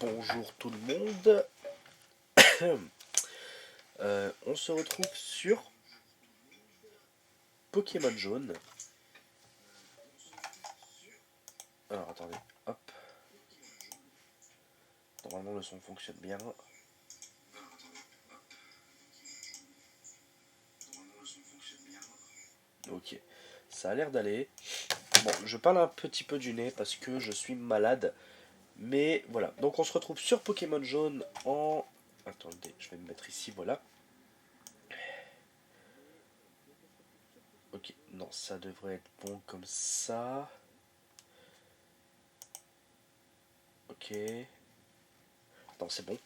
Bonjour tout le monde. On se retrouve sur Pokémon Jaune. Alors attendez, hop. Normalement le son fonctionne bien. Ok, ça a l'air d'aller. Bon, je parle un petit peu du nez parce que je suis malade. Mais voilà, donc on se retrouve sur Pokémon Jaune en... Attendez, je vais me mettre ici, voilà. Ok, non, ça devrait être bon comme ça. Ok. Non, c'est bon.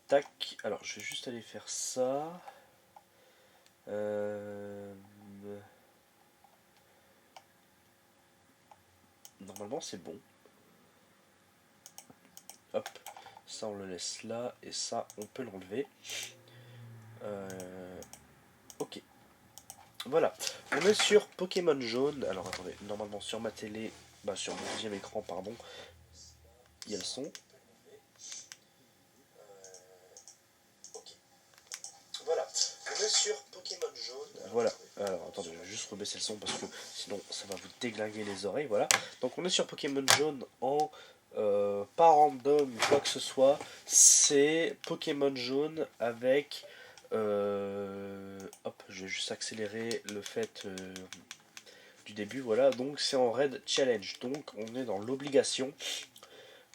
Tac, alors je vais juste aller faire ça. Normalement c'est bon. Hop, ça on le laisse là et ça on peut l'enlever. Ok, voilà. On est sur Pokémon Jaune. Alors attendez, normalement sur ma télé, sur mon deuxième écran, pardon, il y a le son. Voilà, on est sur Pokémon Jaune. Voilà, alors attendez, je vais juste rebaisser le son parce que sinon ça va vous déglinguer les oreilles. Voilà, donc on est sur Pokémon Jaune en pas random ou quoi que ce soit. C'est Pokémon Jaune avec. Hop, je vais juste accélérer le fait du début. Voilà, donc c'est en Raid Challenge. Donc on est dans l'obligation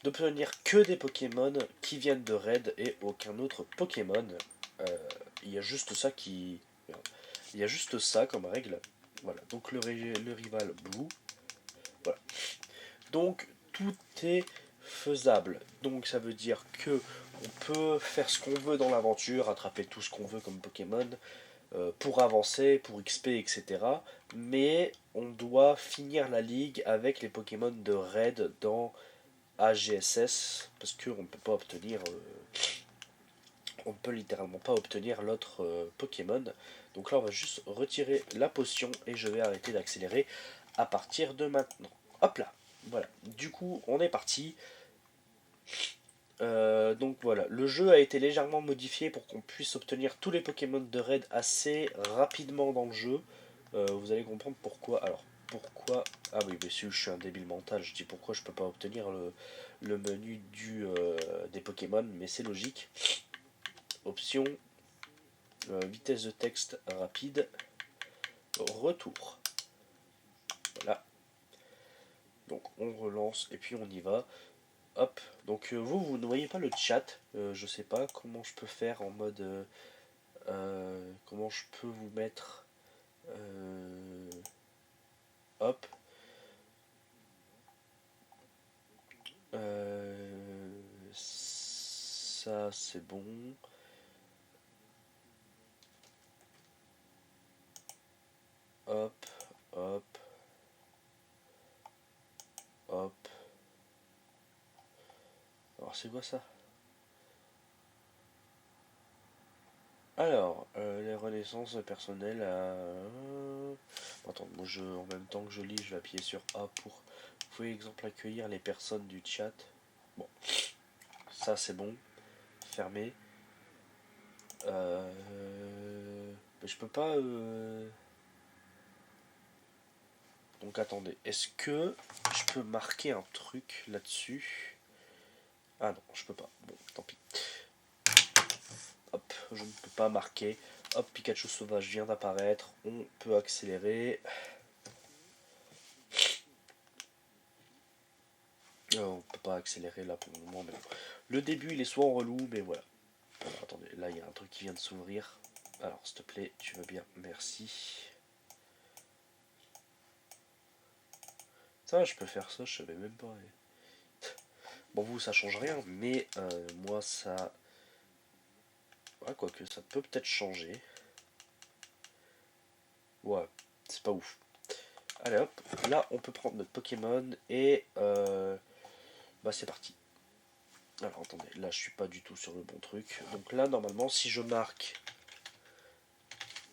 d'obtenir que des Pokémon qui viennent de Raid et aucun autre Pokémon. Il y a juste ça qui. Il y a juste ça comme règle. Voilà, donc le rival Blue. Voilà. Donc tout est faisable. Donc ça veut dire que on peut faire ce qu'on veut dans l'aventure, attraper tout ce qu'on veut comme Pokémon, pour avancer, pour XP, etc. Mais on doit finir la ligue avec les Pokémon de raid dans AGSS, parce qu'on ne peut pas obtenir... on peut littéralement pas obtenir l'autre Pokémon. Donc là on va juste retirer la potion et je vais arrêter d'accélérer à partir de maintenant. Hop là, voilà. Du coup on est parti. Donc voilà, le jeu a été légèrement modifié pour qu'on puisse obtenir tous les Pokémon de raid assez rapidement dans le jeu. Vous allez comprendre pourquoi. Alors, pourquoi... Ah oui, mais si je suis un débile mental, je dis pourquoi je peux pas obtenir le menu des Pokémon, mais c'est logique. Option, vitesse de texte rapide, retour. Voilà. Donc on relance et puis on y va. Hop, donc vous ne voyez pas le chat, je sais pas comment je peux faire en mode... comment je peux vous mettre... hop. Ça c'est bon. Hop, hop, hop. Alors c'est quoi ça? Alors, les renaissances personnelles à... Attends, moi en même temps que je lis, je vais appuyer sur A pour... Vous pouvez exemple accueillir les personnes du chat. Bon, ça c'est bon. Fermé. Mais je peux pas... Donc attendez, est-ce que je peux marquer un truc là-dessus? Ah non, je peux pas. Bon, tant pis. Hop, je ne peux pas marquer. Hop, Pikachu sauvage vient d'apparaître. On peut accélérer. On peut pas accélérer là pour le moment, mais bon. Le début, il est soit en relou, mais voilà. Alors, attendez, là, il y a un truc qui vient de s'ouvrir. Alors, s'il te plaît, tu veux bien, merci. Ça, je peux faire ça, je savais même pas. Bon, vous, ça change rien, mais moi, ça... Ouais, quoique, ça peut peut-être changer. Ouais, c'est pas ouf. Allez hop, là on peut prendre notre Pokémon et c'est parti. Alors attendez, là je suis pas du tout sur le bon truc. Donc là normalement si je marque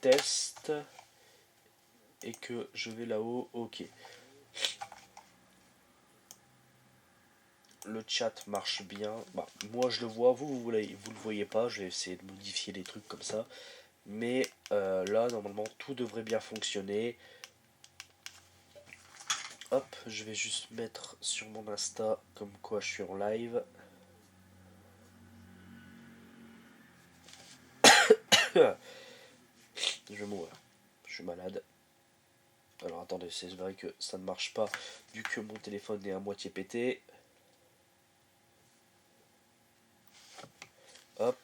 test et que je vais là-haut, ok. le chat marche bien. Bah, moi je le vois, vous le voyez pas. Je vais essayer de modifier les trucs comme ça. Mais là, normalement, tout devrait bien fonctionner. Hop, je vais juste mettre sur mon Insta comme quoi je suis en live. Je vais mourir. Je suis malade. Alors attendez, c'est vrai que ça ne marche pas vu que mon téléphone est à moitié pété. Hop.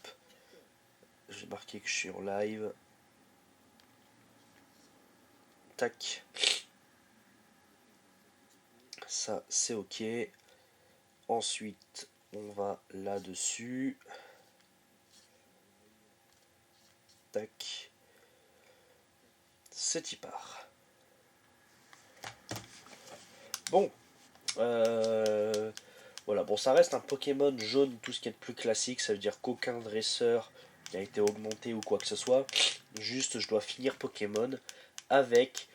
J'ai marqué que je suis en live. Tac. Ça, c'est ok. Ensuite, on va là-dessus. Tac. C'est y part. Bon. Voilà, bon, ça reste un Pokémon jaune, tout ce qui est de plus classique. Ça veut dire qu'aucun dresseur n'a été augmenté ou quoi que ce soit. Juste, je dois finir Pokémon avec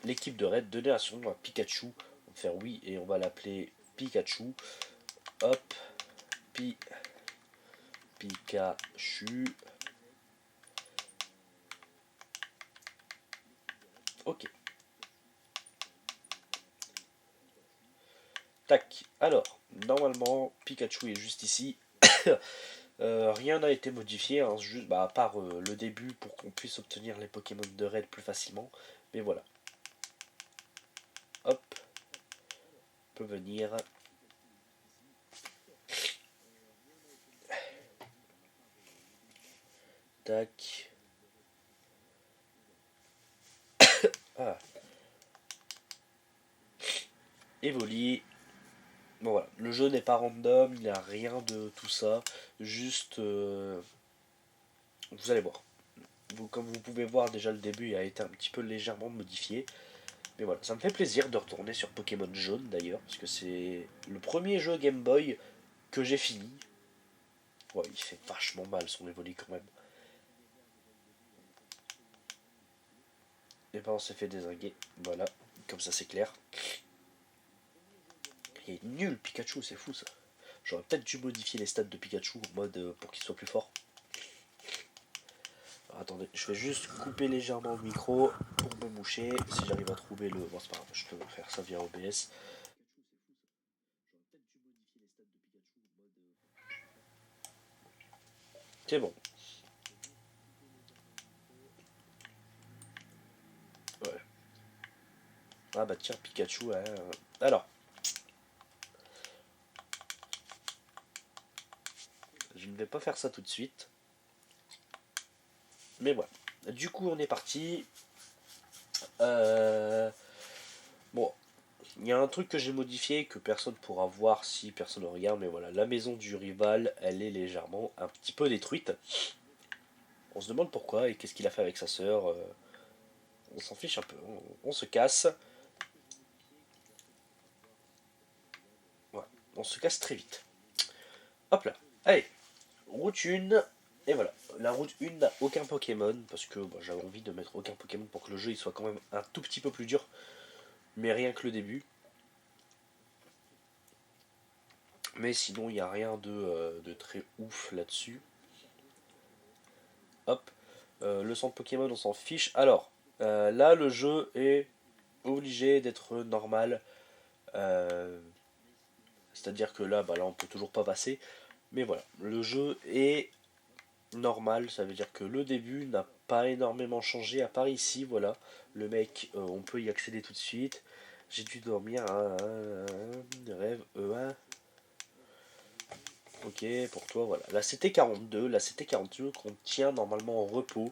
l'équipe de raid. Donner un surnom à Pikachu. On va faire oui et on va l'appeler Pikachu. Hop. Pikachu. Ok. Tac. Alors, normalement, Pikachu est juste ici. Rien n'a été modifié, hein, juste, bah, à part le début pour qu'on puisse obtenir les Pokémon de raid plus facilement. Mais voilà. Hop. On peut venir. Tac. Ah. Evoli. Bon voilà, le jeu n'est pas random, il n'y a rien de tout ça. Juste, vous allez voir. Comme vous pouvez voir, déjà le début a été un petit peu légèrement modifié. Mais voilà, ça me fait plaisir de retourner sur Pokémon Jaune d'ailleurs, parce que c'est le premier jeu Game Boy que j'ai fini. Ouais, il fait vachement mal son Evoli quand même. Et ben on s'est fait dézinguer, voilà, comme ça c'est clair. Il est nul Pikachu, c'est fou ça. J'aurais peut-être dû modifier les stats de Pikachu en mode pour qu'il soit plus fort. Alors, attendez, je vais juste couper légèrement le micro pour me moucher. Si j'arrive à trouver le... Bon c'est pas grave, je peux faire ça via OBS. C'est bon. Ouais. Ah bah tiens, Pikachu, hein. Alors, je ne vais pas faire ça tout de suite. Mais voilà. Du coup, on est parti. Bon, il y a un truc que j'ai modifié que personne pourra voir si personne ne regarde, mais voilà, la maison du rival, elle est légèrement un petit peu détruite. On se demande pourquoi et qu'est-ce qu'il a fait avec sa sœur. On s'en fiche un peu, on se casse. Voilà, on se casse très vite. Hop là, allez, route 1. Et voilà, la route 1 n'a aucun Pokémon, parce que bah, j'avais envie de mettre aucun Pokémon pour que le jeu il soit quand même un tout petit peu plus dur. Mais rien que le début. Mais sinon, il n'y a rien de très ouf là-dessus. Hop. Le centre Pokémon, on s'en fiche. Alors, là, le jeu est obligé d'être normal. Euh, C'est-à-dire que là, bah, là, on peut toujours pas passer. Mais voilà, le jeu est normal. Ça veut dire que le début n'a pas énormément changé, à part ici, voilà. Le mec, on peut y accéder tout de suite. J'ai dû dormir, rêve E1. Ok, pour toi, voilà. La CT42, la CT42 contient normalement en repos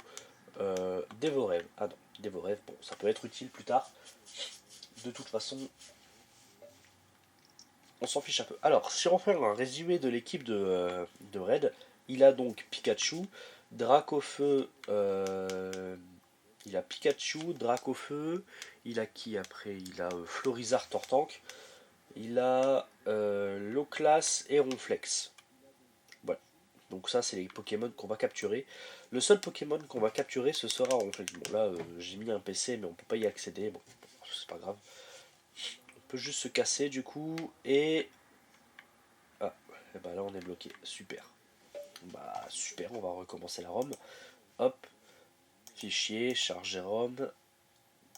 des vos rêves. Ah non, des vos rêves, bon, ça peut être utile plus tard. De toute façon, on s'en fiche un peu. Alors, si on fait un résumé de l'équipe de Red, il a donc Pikachu, Dracofeu, il a Pikachu, Dracofeu, il a qui après? Il a Florizard Tortank, il a Loclas et Ronflex. Voilà. Donc ça, c'est les Pokémon qu'on va capturer. Le seul Pokémon qu'on va capturer, ce sera Ronflex. Bon là, j'ai mis un PC, mais on peut pas y accéder. Bon, c'est pas grave. peut juste se casser du coup. Et... Ah, et bah là on est bloqué. Super. Bah super, on va recommencer la ROM. Hop. Fichier, charger ROM.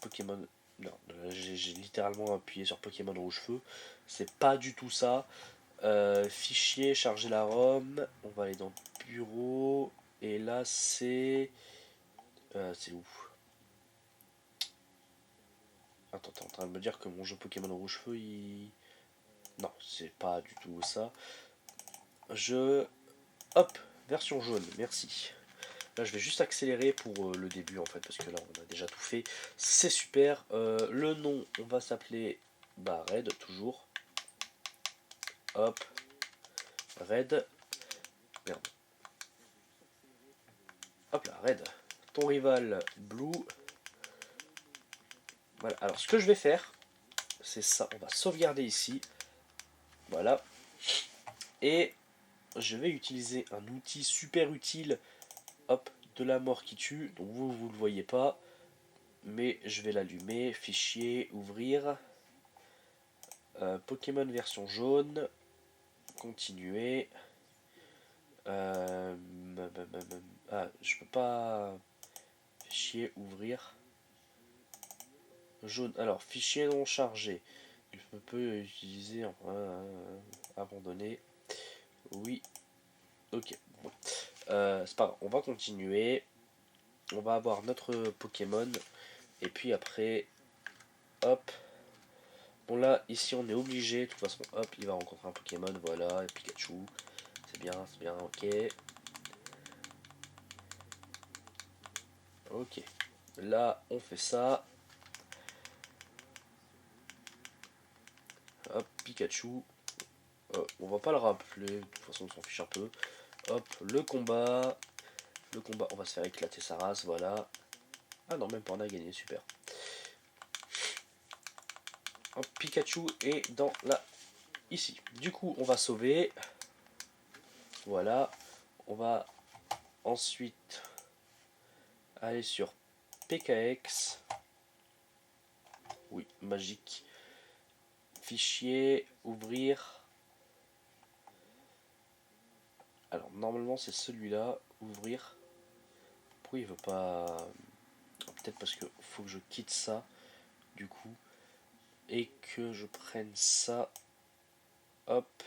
Pokémon... Non, j'ai littéralement appuyé sur Pokémon Rouge Feu. C'est pas du tout ça. Fichier, charger la ROM. On va aller dans Bureau. Et là c'est... c'est où? Attends, t'es en train de me dire que mon jeu Pokémon Rouge Feu, il... Non, c'est pas du tout ça. Je... Hop, version jaune, merci. Là, je vais juste accélérer pour le début, en fait, parce que là, on a déjà tout fait. C'est super. Le nom, on va s'appeler... Bah, Red, toujours. Hop. Red. Merde. Hop là, Red. Ton rival, Blue. Voilà, alors ce que je vais faire, c'est ça. On va sauvegarder ici. Voilà. Et je vais utiliser un outil super utile. Hop, de la mort qui tue. Donc vous le voyez pas. Mais je vais l'allumer. Fichier, ouvrir. Pokémon version jaune. Continuer. Ah, je peux pas. Fichier, ouvrir. Jaune. Alors, fichier non chargé. Il peut utiliser. Abandonner. Oui. Ok. Bon. C'est pas grave. On va continuer. On va avoir notre Pokémon. Et puis après. Hop. Bon là, ici on est obligé, de toute façon, hop, il va rencontrer un Pokémon, voilà, Pikachu, c'est bien, ok. Ok, là on fait ça, hop, Pikachu, on va pas le rappeler, de toute façon on s'en fiche un peu. Hop, le combat, on va se faire éclater sa race, voilà. Ah non, même pas, on a gagné, super. Hop, Pikachu est dans la... ici. Du coup, on va sauver, voilà, on va ensuite aller sur PKX. Oui, magique. Fichier, ouvrir. Alors, normalement, c'est celui-là. Ouvrir. Pourquoi il veut pas... Peut-être parce que faut que je quitte ça, du coup. Et que je prenne ça. Hop.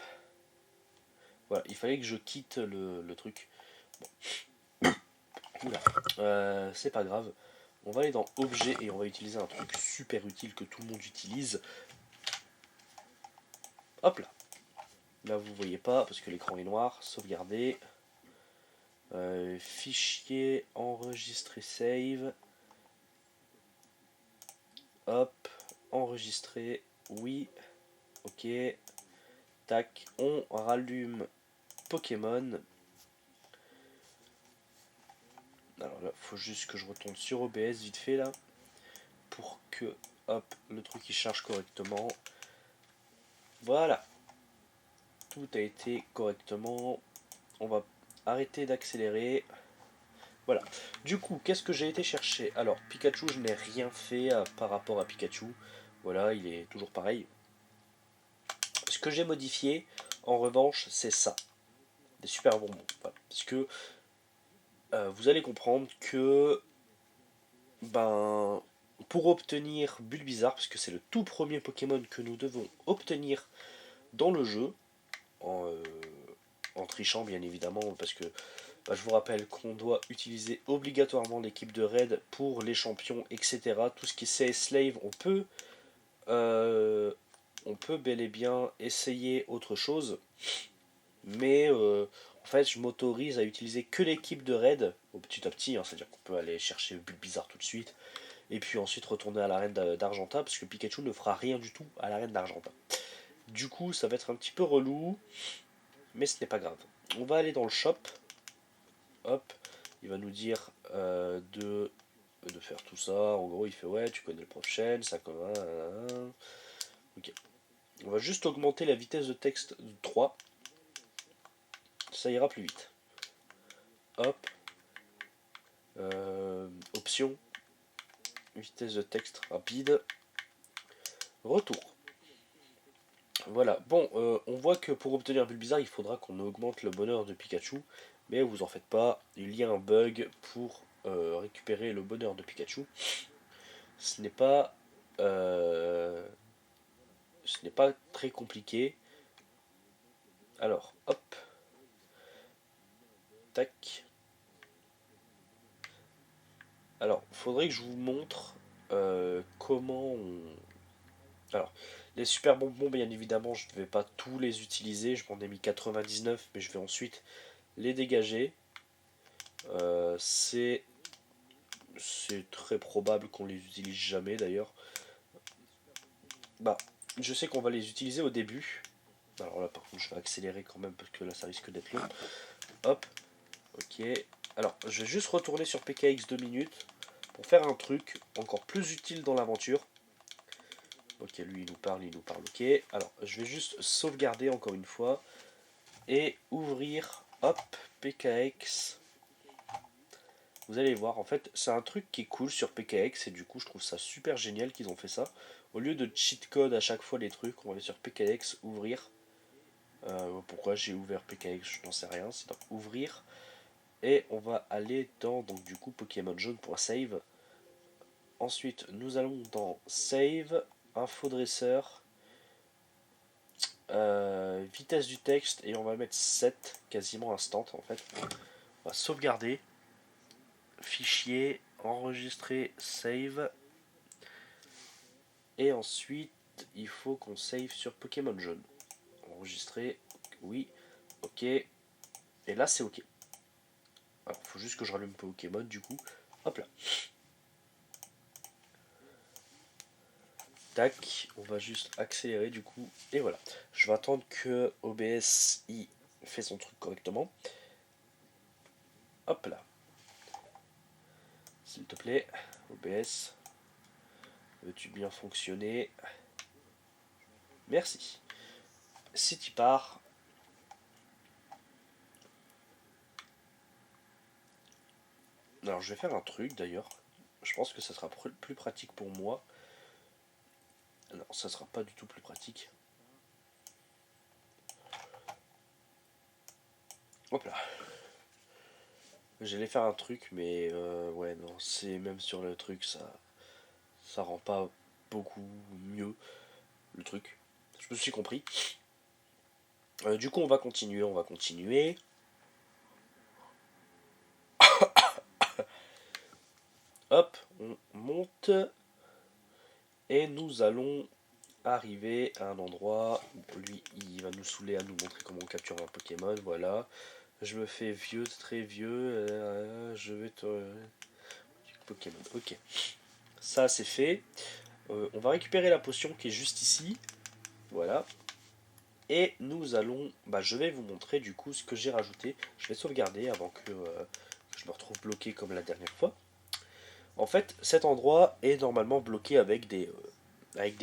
Voilà, il fallait que je quitte le truc. Bon. Oula. C'est pas grave. On va aller dans Objet et on va utiliser un truc super utile que tout le monde utilise. Hop là. Là, vous voyez pas parce que l'écran est noir. Sauvegarder. Fichier, enregistrer, save. Hop, enregistrer, oui. Ok. Tac, on rallume Pokémon. Alors là, faut juste que je retourne sur OBS vite fait là. Pour que, hop, le truc il charge correctement. Voilà. Tout a été correctement. On va arrêter d'accélérer. Voilà. Du coup, qu'est-ce que j'ai été chercher? Alors, Pikachu, je n'ai rien fait par rapport à Pikachu. Voilà, il est toujours pareil. Ce que j'ai modifié, en revanche, c'est ça. Des super bonbons. Voilà. Parce que vous allez comprendre que ben, pour obtenir Bulbizarre, parce que c'est le tout premier Pokémon que nous devons obtenir dans le jeu, en trichant bien évidemment, parce que je vous rappelle qu'on doit utiliser obligatoirement l'équipe de raid pour les champions, etc. Tout ce qui est CS Slave, on peut bel et bien essayer autre chose, mais en fait je m'autorise à utiliser que l'équipe de raid au petit à petit, hein, c'est-à-dire qu'on peut aller chercher Bulbizarre tout de suite, et puis ensuite retourner à l'arène d'Argenta, parce que Pikachu ne fera rien du tout à l'arène d'Argenta. Du coup ça va être un petit peu relou, mais ce n'est pas grave. On va aller dans le shop, hop, il va nous dire de faire tout ça, en gros il fait ouais tu connais le prochain, ça comme un... Ok. On va juste augmenter la vitesse de texte de 3. Ça ira plus vite. Hop. Option. Vitesse de texte rapide. Retour. Voilà, bon, on voit que pour obtenir Bulbizarre, il faudra qu'on augmente le bonheur de Pikachu. Mais vous en faites pas, il y a un bug pour récupérer le bonheur de Pikachu. Ce n'est pas, euh, ce n'est pas très compliqué. Alors, hop, tac. Alors, faudrait que je vous montre comment on... Alors, les super bonbons, bien évidemment, je ne vais pas tous les utiliser. Je m'en ai mis 99, mais je vais ensuite les dégager. C'est très probable qu'on les utilise jamais d'ailleurs. Bah, je sais qu'on va les utiliser au début. Alors là, par contre, je vais accélérer quand même parce que là, ça risque d'être long. Hop, ok. Alors, je vais juste retourner sur PKX 2 minutes pour faire un truc encore plus utile dans l'aventure. Ok, lui, il nous parle, ok. Alors, je vais juste sauvegarder encore une fois et ouvrir, hop, PKX. Vous allez voir, en fait, c'est un truc qui est cool sur PKX et du coup, je trouve ça super génial qu'ils ont fait ça. Au lieu de cheat code à chaque fois les trucs, on va aller sur PKX, ouvrir. Pourquoi j'ai ouvert PKX, je n'en sais rien, c'est dans ouvrir. Et on va aller dans, donc du coup, Pokémon jaune.save. Ensuite, nous allons dans Save, Info dresseur, vitesse du texte, et on va mettre 7, quasiment instant en fait. On va sauvegarder, fichier, enregistrer, save. Et ensuite, il faut qu'on save sur Pokémon jaune. Enregistrer, oui, ok. Et là, c'est ok. Alors, faut juste que je rallume Pokémon du coup. Hop là. Tac, on va juste accélérer du coup. Et voilà. Je vais attendre que OBS y fait son truc correctement. Hop là. S'il te plaît, OBS. Veux-tu bien fonctionner? Merci. Si tu pars. Alors je vais faire un truc d'ailleurs. Je pense que ça sera plus pratique pour moi. Non, ça sera pas du tout plus pratique. Hop là. J'allais faire un truc, mais ouais, non, c'est même sur le truc, ça rend pas beaucoup mieux le truc. Je me suis compris. Du coup, on va continuer, on va continuer. Hop, on monte. Et nous allons arriver à un endroit. Lui, il va nous saouler à nous montrer comment on capture un Pokémon. Voilà. Je me fais vieux, très vieux. Je vais te... Pokémon. Ok. Ça, c'est fait. On va récupérer la potion qui est juste ici. Voilà. Et nous allons... Bah, je vais vous montrer du coup ce que j'ai rajouté. Je vais sauvegarder avant que je me retrouve bloqué comme la dernière fois. En fait, cet endroit est normalement bloqué avec des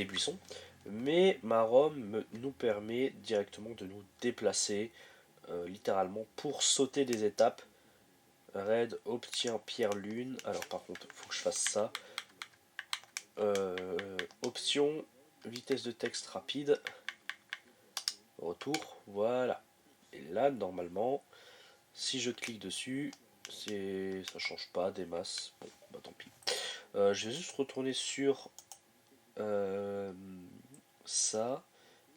buissons. Mais ma ROM nous permet directement de nous déplacer littéralement pour sauter des étapes. Red obtient pierre lune. Alors par contre, il faut que je fasse ça. Option, vitesse de texte rapide. Retour, voilà. Et là, normalement, si je clique dessus, ça change pas des masses. Bon, bah tant pis. Je vais juste retourner sur ça.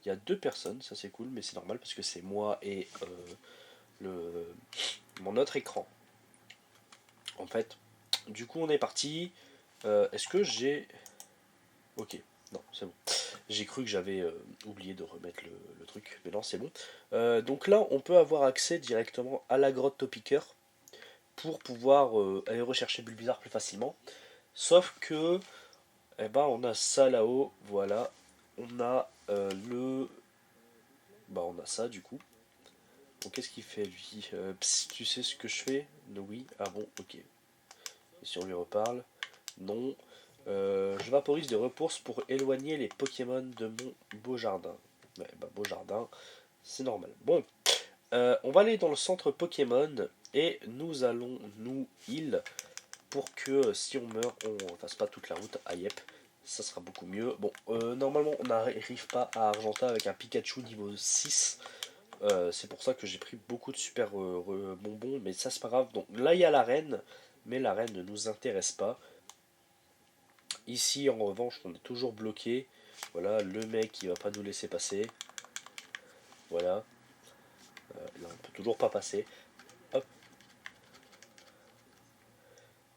Il y a deux personnes, ça c'est cool, mais c'est normal parce que c'est moi et le, mon autre écran. En fait, du coup, on est parti. Est-ce que j'ai... Ok, non, c'est bon. J'ai cru que j'avais oublié de remettre le truc, mais non, c'est bon. Donc là, on peut avoir accès directement à la grotte Topiqueur pour pouvoir aller rechercher Bulbizarre plus facilement. Sauf que, eh ben, on a ça là-haut, voilà. On a Bah, on a ça du coup. Donc qu'est-ce qu'il fait lui Tu sais ce que je fais? Oui. Ah bon, ok. Et si on lui reparle? Non. Je vaporise des repousse pour éloigner les Pokémon de mon beau jardin. Ouais, bah, beau jardin, c'est normal. Bon, on va aller dans le centre Pokémon et nous allons nous heal pour que si on meurt, on ne fasse pas toute la route à Yep. Ça sera beaucoup mieux. Bon, normalement, on n'arrive pas à Argenta avec un Pikachu niveau 6. C'est pour ça que j'ai pris beaucoup de super bonbons, mais ça c'est pas grave. Donc là il y a l'arène, mais l'arène ne nous intéresse pas. Ici en revanche on est toujours bloqué. Voilà, le mec il va pas nous laisser passer. Voilà, là on peut toujours pas passer. Hop,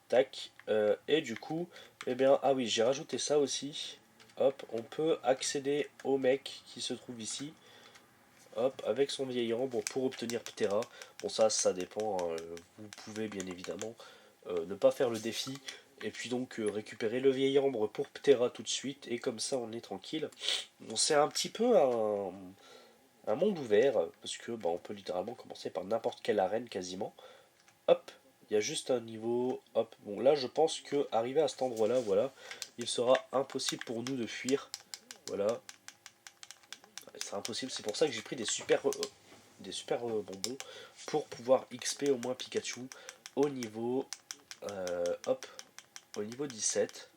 tac. Et du coup, eh bien, ah oui, j'ai rajouté ça aussi. Hop, on peut accéder au mec qui se trouve ici. Hop, avec son vieil ambre pour obtenir Ptera. Bon ça dépend, hein. Vous pouvez bien évidemment ne pas faire le défi. Et puis donc récupérer le vieil ambre pour Ptera tout de suite. Et comme ça on est tranquille. Bon, c'est un petit peu un monde ouvert. Parce que bah, on peut littéralement commencer par n'importe quelle arène quasiment. Hop, il y a juste un niveau. Hop, bon là je pense que arrivé à cet endroit là, voilà, il sera impossible pour nous de fuir. Voilà, c'est impossible, c'est pour ça que j'ai pris des super bonbons pour pouvoir XP au moins Pikachu au niveau hop, au niveau 17.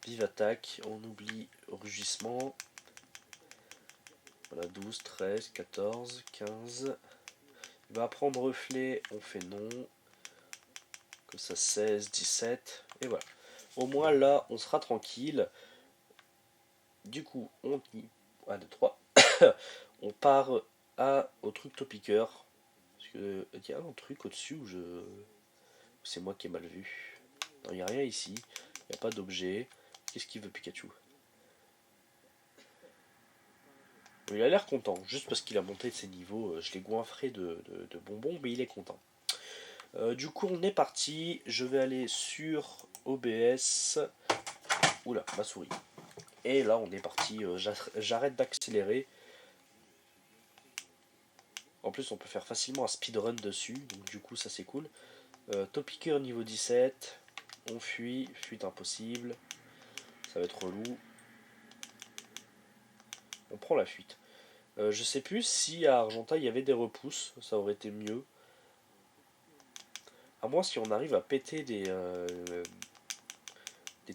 Vive attaque, on oublie rugissement. Voilà, 12, 13, 14, 15. Il va apprendre reflet, on fait non. Comme ça 16, 17. Et voilà. Au moins là, on sera tranquille. Du coup, on y 1, 2, 3. On part au truc topiqueur. Parce que il y a un truc au-dessus où c'est moi qui ai mal vu. Non, il n'y a rien ici. Il n'y a pas d'objet. Qu'est-ce qu'il veut Pikachu? Il a l'air content, juste parce qu'il a monté de ses niveaux. Je l'ai goinfré de bonbons, mais il est content. Du coup, on est parti. Je vais aller sur OBS. Oula, ma souris. Et là, on est parti. J'arrête d'accélérer. En plus, on peut faire facilement un speedrun dessus. Donc, du coup, ça c'est cool. Topiqueur niveau 17. On fuit. Fuite impossible. Ça va être relou. On prend la fuite. Je sais plus si à Argenta il y avait des repousses. Ça aurait été mieux. À moins si on arrive à péter des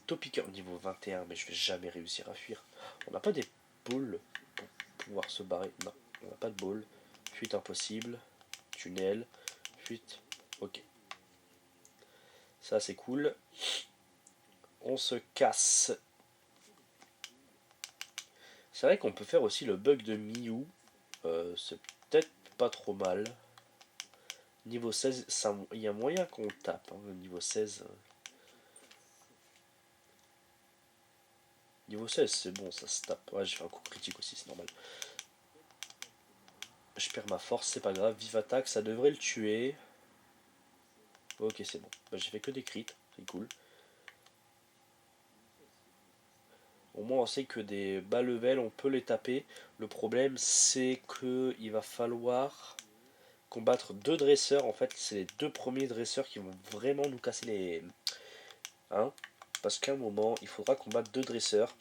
topiqueurs niveau 21. Mais je vais jamais réussir à fuir. On n'a pas des balls pour pouvoir se barrer. Non, on n'a pas de ball. Fuite impossible. Tunnel. Fuite. Ok. Ça c'est cool. On se casse. C'est vrai qu'on peut faire aussi le bug de Miou. C'est peut-être pas trop mal. Niveau 16, il y a moyen qu'on tape. Hein, niveau 16. Niveau 16, c'est bon, ça se tape. Ouais, j'ai fait un coup critique aussi, c'est normal. Je perds ma force, c'est pas grave. Vive attaque, ça devrait le tuer. Ok, c'est bon. Bah, j'ai fait que des crits, c'est cool. Au moins, on sait que des bas level, on peut les taper. Le problème, c'est que il va falloir combattre deux dresseurs. En fait, c'est les deux premiers dresseurs qui vont vraiment nous casser les. Hein? Parce qu'à un moment, il faudra combattre deux dresseurs.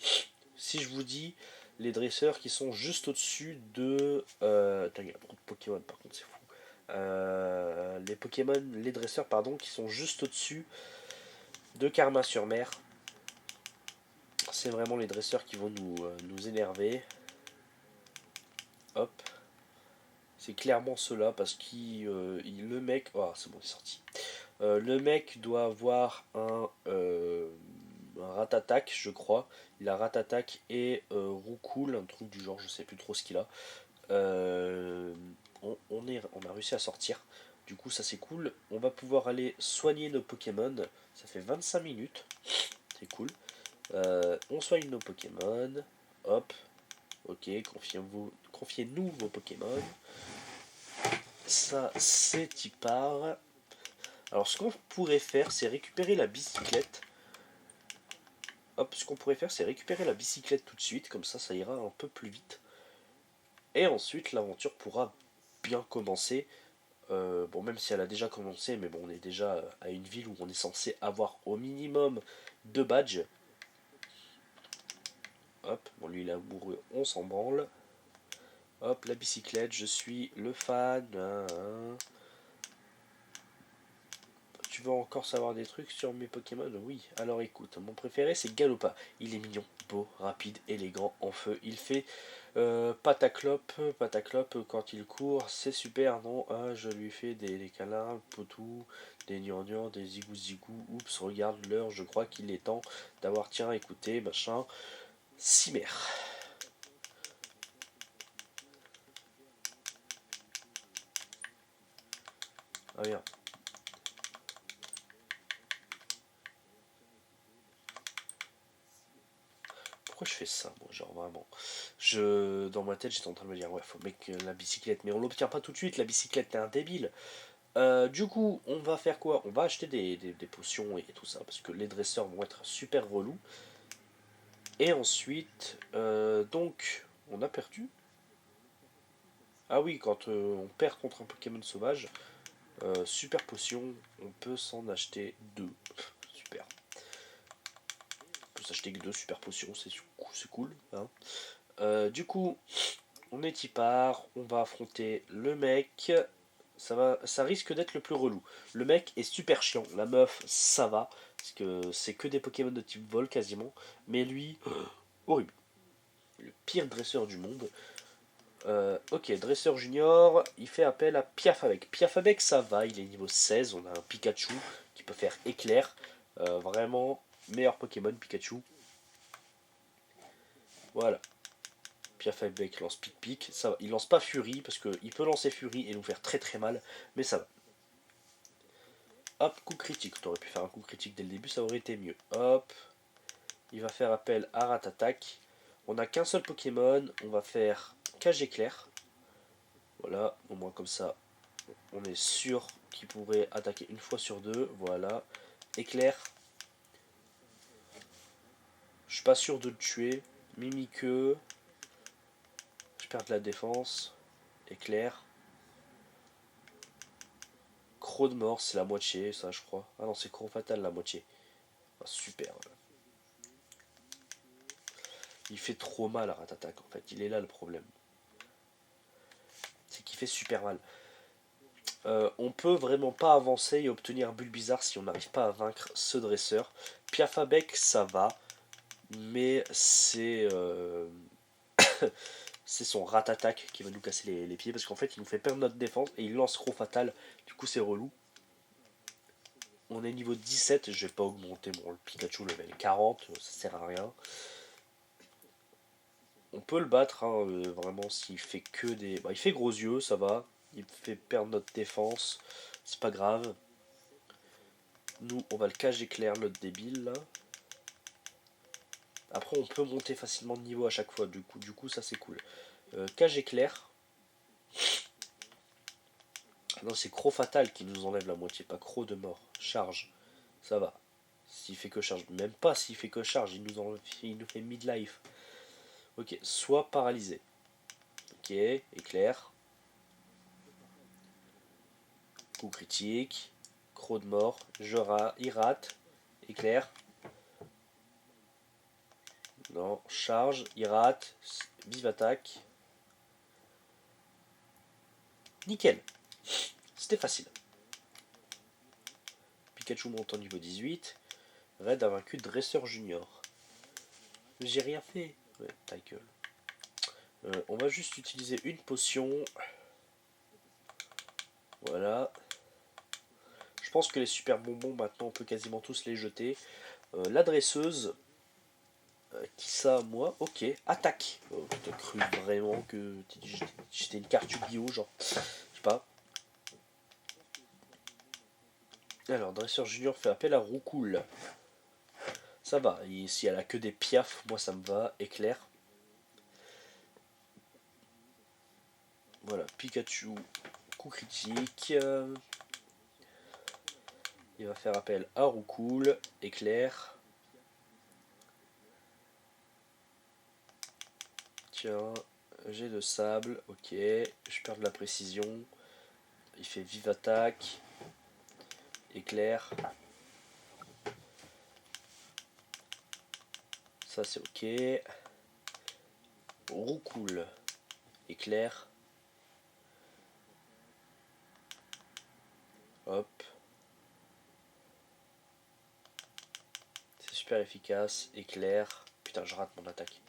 Si je vous dis les dresseurs qui sont juste au-dessus de. Attends, il y a beaucoup de Pokémon par contre, c'est fou. Les Pokémon, les dresseurs, pardon, qui sont juste au-dessus de Karma-sur-Mer. C'est vraiment les dresseurs qui vont nous énerver. Hop. C'est clairement ceux-là parce le mec. Oh, c'est bon, il est sorti. Le mec doit avoir un rat-attaque, je crois. Il a rat-attaque et roucoule, un truc du genre, je sais plus trop ce qu'il a. On a réussi à sortir. Du coup, ça c'est cool. On va pouvoir aller soigner nos Pokémon. Ça fait 25 minutes. C'est cool. On soigne nos Pokémon. Hop. Ok, confiez-nous vos Pokémon. Ça, c'est y part. Alors, ce qu'on pourrait faire, c'est récupérer la bicyclette. Hop, ce qu'on pourrait faire, c'est récupérer la bicyclette tout de suite. Comme ça ira un peu plus vite. Et ensuite, l'aventure pourra bien commencer. Bon, même si elle a déjà commencé, mais bon, on est déjà à une ville où on est censé avoir au minimum 2 badges. Hop, bon, lui il est amoureux, on s'en branle. Hop, la bicyclette, je suis le fan. tu veux encore savoir des trucs sur mes Pokémon? Oui, alors écoute, mon préféré c'est Galopa. Il est mignon, beau, rapide, élégant, en feu. Il fait pataclope, pataclope quand il court, c'est super, non? Ah, je lui fais des câlins, potou, des gnangnans, des zigou zigou. Oups, regarde l'heure, je crois qu'il est temps d'avoir, tiens, écoutez, machin. Cimère. Ah bien. Pourquoi je fais ça, moi, genre vraiment? Dans ma tête, j'étais en train de me dire, ouais, faut mettre la bicyclette, mais on l'obtient pas tout de suite, la bicyclette, t'es un débile. Du coup, on va faire quoi? On va acheter des potions et tout ça, parce que les dresseurs vont être super relous. Et ensuite, donc, on a perdu. Ah oui, quand on perd contre un Pokémon sauvage, super potion, on peut s'en acheter deux. Super. On peut s'acheter que deux super potions, c'est cool. Hein. Du coup, on est y part, on va affronter le mec. Ça risque d'être le plus relou. Le mec est super chiant, la meuf, ça va, parce que c'est que des Pokémon de type vol quasiment. Mais lui, horrible. Le pire dresseur du monde. Ok, dresseur junior, il fait appel à Piafabek. Piafabek, ça va, il est niveau 16. On a un Pikachu qui peut faire éclair. Vraiment, meilleur Pokémon, Pikachu. Voilà. Piafabek lance Pic-Pic. Ça va. Il lance pas Fury, parce qu'il peut lancer Fury et nous faire très très mal, mais ça va. Hop, coup critique. T'aurais pu faire un coup critique dès le début, ça aurait été mieux. Hop. Il va faire appel à Ratatak. On n'a qu'un seul Pokémon. On va faire Cage Éclair. Voilà, au moins comme ça, on est sûr qu'il pourrait attaquer une fois sur deux. Voilà. Éclair. Je suis pas sûr de le tuer. Mimiqueux. Je perds de la défense. Éclair. Croc de mort, c'est la moitié, ça je crois. Ah non, c'est Croc fatal la moitié. Ah, super. Il fait trop mal à Ratatak en fait. Il est là le problème. C'est qu'il fait super mal. On peut vraiment pas avancer et obtenir Bulbizarre si on n'arrive pas à vaincre ce dresseur. Piafabek, ça va. Mais c'est son Ratatak qui va nous casser les pieds parce qu'en fait il nous fait perdre notre défense et il lance Croc fatal. Du coup c'est relou. On est niveau 17, je vais pas augmenter mon Pikachu level 40, ça sert à rien. On peut le battre, hein, vraiment s'il fait que des... Bah, il fait gros yeux, ça va. Il fait perdre notre défense, c'est pas grave. Nous, on va le cage éclair, notre débile là. Après, on peut monter facilement de niveau à chaque fois, du coup ça c'est cool. Cage éclair. Non, c'est Croc fatal qui nous enlève la moitié, pas Croc de mort. Charge, ça va. S'il fait que charge, même pas s'il fait que charge, il nous fait midlife. Ok, soit paralysé. Ok, éclair. Coup critique. Croc de mort. Il rate. Éclair. Non, charge. Il rate. Vive attaque. Nickel. C'était facile. Pikachu monte en niveau 18. Red a vaincu Dresseur Junior. J'ai rien fait. Ouais, ta gueule. On va juste utiliser une potion. Voilà. Je pense que les super bonbons, maintenant, on peut quasiment tous les jeter. La dresseuse. Qui ça, moi? Ok. Attaque. T'as cru vraiment que j'étais une carte Yu-Gi-Oh! Genre. Je sais pas. Alors, Dresseur Junior fait appel à Roucoule. Ça va. Si elle a que des piafs, moi ça me va. Éclair. Voilà. Pikachu. Coup critique. Il va faire appel à Roucoule. Éclair. Tiens, j'ai de sable. Ok. Je perds de la précision. Il fait vive attaque. Éclair. Ça c'est ok. Roucoule. Éclair. Hop. super efficace, éclair. Putain, je rate mon attaque.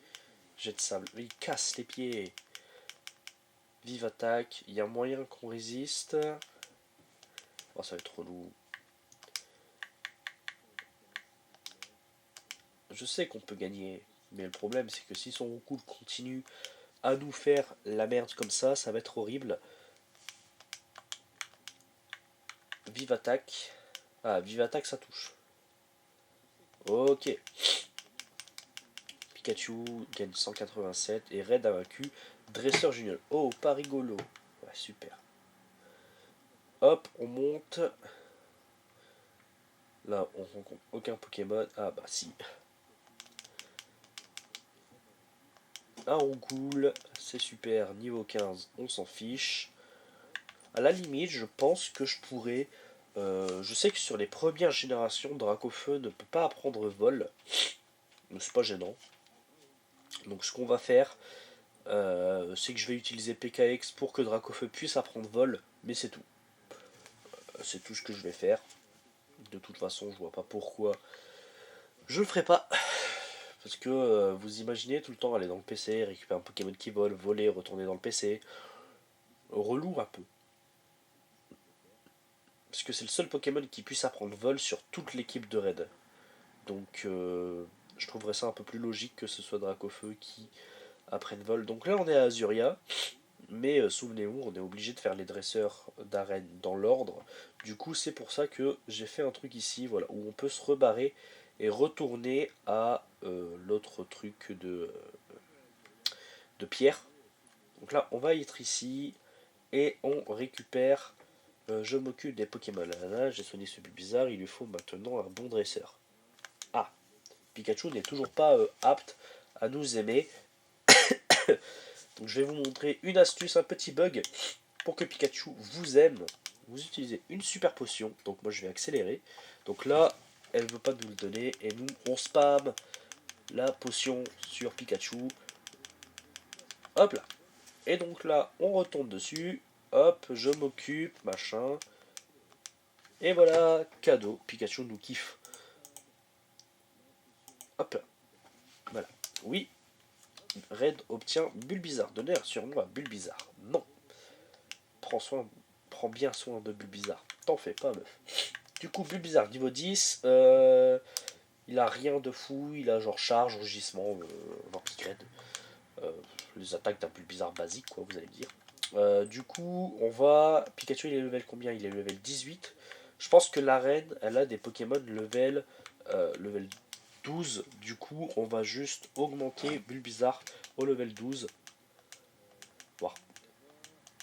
Jet de sable. Il casse les pieds. Vive attaque. Il y a moyen qu'on résiste. Oh, ça va être relou. Je sais qu'on peut gagner. Mais le problème, c'est que si son roucoule continue à nous faire la merde comme ça va être horrible. Vive attaque. Ah, vive attaque, ça touche. Ok. Pikachu gagne 187 et Red a vaincu Dresseur Junior. Oh, pas rigolo. Ouais, super. Hop, on monte. Là, on rencontre aucun Pokémon. Ah bah si. Un Roucoule, c'est super. Niveau 15, on s'en fiche. À la limite, je pense que je pourrais... je sais que sur les premières générations, Dracofeu ne peut pas apprendre vol. Mais c'est pas gênant. Donc ce qu'on va faire, c'est que je vais utiliser PKX pour que Dracofeu puisse apprendre vol. Mais c'est tout. C'est tout ce que je vais faire. De toute façon, je vois pas pourquoi je le ferai pas. Parce que vous imaginez tout le temps aller dans le PC, récupérer un Pokémon qui vole, voler, retourner dans le PC. Relou un peu. Parce que c'est le seul Pokémon qui puisse apprendre vol sur toute l'équipe de raid. Donc je trouverais ça un peu plus logique que ce soit Dracofeu qui apprenne vol. Donc là on est à Azuria. Mais souvenez-vous, on est obligé de faire les dresseurs d'arène dans l'ordre. Du coup, c'est pour ça que j'ai fait un truc ici, voilà, où on peut se rebarrer et retourner à l'autre truc de pierre. Donc là, on va être ici et on récupère. Je m'occupe des Pokémon. Là, j'ai soigné ce but bizarre. Il lui faut maintenant un bon dresseur. Ah, Pikachu n'est toujours pas apte à nous aimer. Donc je vais vous montrer une astuce, un petit bug pour que Pikachu vous aime. Vous utilisez une super potion. Donc moi je vais accélérer. Donc là, elle ne veut pas nous le donner. Et nous, on spam la potion sur Pikachu. Hop là. Et donc là, on retombe dessus. Hop, je m'occupe, machin. Et voilà, cadeau. Pikachu nous kiffe. Hop là. Voilà. Oui. Red obtient Bulbizarre. Donner un surnom à Bulbizarre. Non. Prends bien soin de Bulbizarre. T'en fais pas, meuf. Du coup, Bulbizarre niveau 10. Il a rien de fou. Il a genre charge, rugissement, Vorticrède. Les attaques d'un Bulbizarre basique, quoi, vous allez me dire. Du coup, on va. Pikachu, il est level combien? Il est level 18. Je pense que l'arène, elle a des Pokémon level 12. Du coup, on va juste augmenter Bulbizarre au level 12.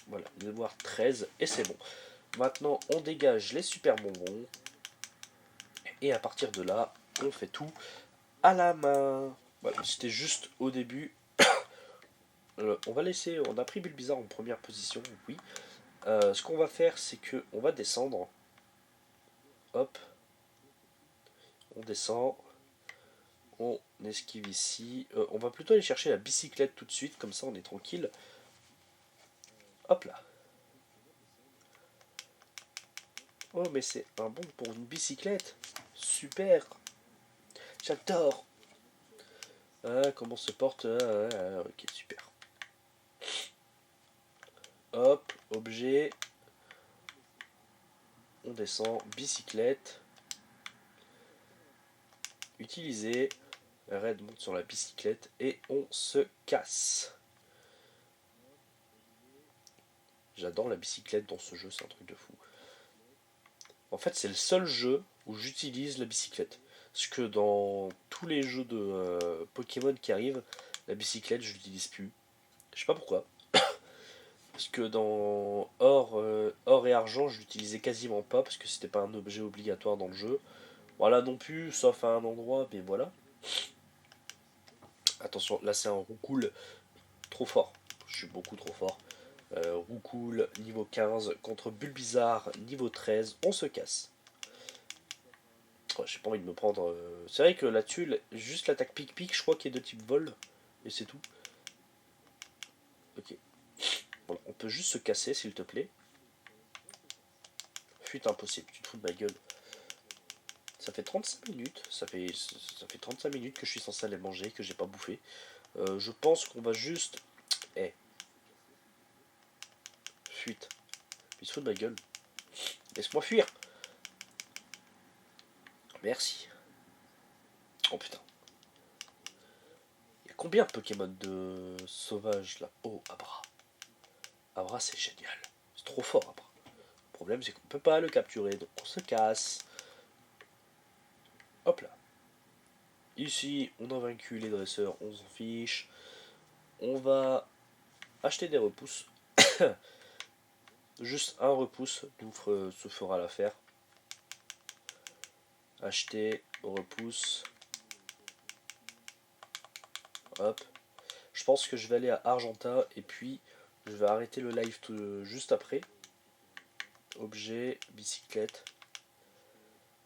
Voilà, devoir 13 et c'est bon. Maintenant, on dégage les super bonbons. Et à partir de là, on fait tout à la main. Voilà, c'était juste au début. On va laisser. On a pris Bulbizarre en première position, oui. Ce qu'on va faire, c'est que on va descendre. Hop. On descend. On esquive ici. On va plutôt aller chercher la bicyclette tout de suite, comme ça on est tranquille. Hop là. Oh, mais c'est un bon pour une bicyclette. Super. J'adore. Ah, comment se porte. Ok, super. Hop, objet. On descend. Bicyclette. Utiliser. Red monte sur la bicyclette et on se casse. J'adore la bicyclette dans ce jeu, c'est un truc de fou. En fait, c'est le seul jeu où j'utilise la bicyclette. Parce que dans tous les jeux de Pokémon qui arrivent, la bicyclette, je l'utilise plus. Je sais pas pourquoi. Parce que dans Or et Argent, je l'utilisais quasiment pas parce que c'était pas un objet obligatoire dans le jeu. Voilà non plus, sauf à un endroit, mais voilà. Attention, là c'est un Roucoule trop fort. Je suis beaucoup trop fort. Roucoule niveau 15 contre Bulbizarre niveau 13. On se casse. Oh, j'ai pas envie de me prendre. C'est vrai que là-dessus, juste l'attaque pic-pic, je crois qu'il est de type vol. Et c'est tout. Ok. Bon, on peut juste se casser, s'il te plaît. Fuite impossible, tu te fous de ma gueule. Ça fait 35 minutes. Ça fait 35 minutes que je suis censé aller manger, que j'ai pas bouffé. Je pense qu'on va juste... Eh. Fuite. Il se fout de ma gueule. Laisse-moi fuir. Merci. Oh putain. Il y a combien de Pokémon de sauvages là? Oh, Abra. Abra, c'est génial. C'est trop fort, Abra. Le problème, c'est qu'on peut pas le capturer, donc on se casse. Hop là. Ici, on a vaincu les dresseurs, on s'en fiche. On va acheter des repousses. Juste un repousse nous se fera l'affaire. Acheter, repousse. Hop. Je pense que je vais aller à Argenta et puis je vais arrêter le live juste après. Objet, bicyclette.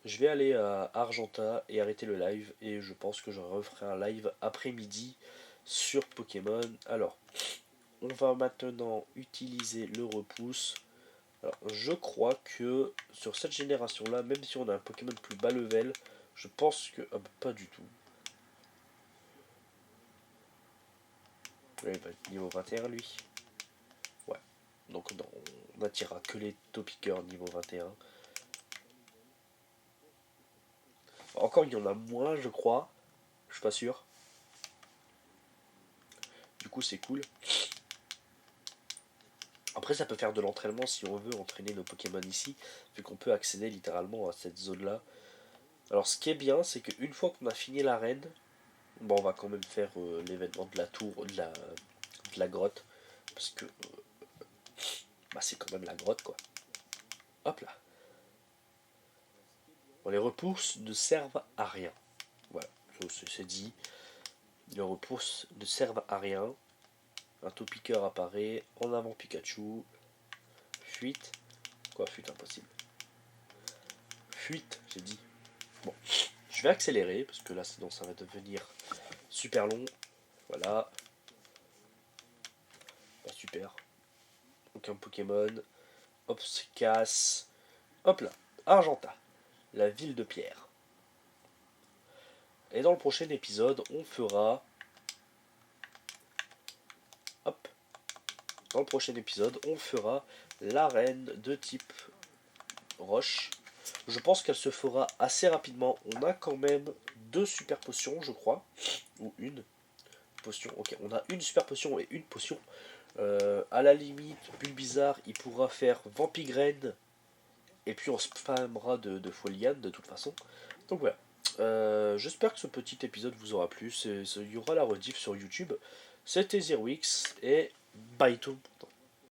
Je vais aller à Argenta et arrêter le live et je pense que je referai un live après-midi sur Pokémon. Alors, on va maintenant utiliser le repousse. Alors, je crois que sur cette génération là, même si on a un Pokémon plus bas level, je pense que... Ah bah, pas du tout. Ouais, il va être niveau 21 lui. Ouais. Donc non, on n'attirera que les topiqueurs niveau 21. Encore il y en a moins je crois. Je suis pas sûr. Du coup c'est cool. Après ça peut faire de l'entraînement si on veut entraîner nos Pokémon ici. Vu qu'on peut accéder littéralement à cette zone là. Alors ce qui est bien c'est qu'une fois qu'on a fini l'arène, bon on va quand même faire l'événement de la tour, de la grotte. Parce que bah, c'est quand même la grotte quoi. Hop là. Bon, les repousses ne servent à rien. Voilà, c'est dit. Les repousses ne servent à rien. Un Topiqueur apparaît. En avant Pikachu. Fuite. Quoi, fuite impossible. Fuite, j'ai dit. Bon, je vais accélérer parce que là sinon ça va devenir super long. Voilà. Pas super. Aucun Pokémon. Hop, se casse. Hop là. Argenta. La ville de pierre. Et dans le prochain épisode, on fera... Hop. Dans le prochain épisode, on fera l'arène de type roche. Je pense qu'elle se fera assez rapidement. On a quand même 2 super potions, je crois. Ou une potion. Ok, on a une super potion et une potion. À la limite, Bulbizarre, il pourra faire Vampigraine. Et puis on spammera de Foliane de toute façon. Donc voilà. J'espère que ce petit épisode vous aura plu. Il y aura la rediff sur YouTube. C'était Zerwix et bye tout le monde.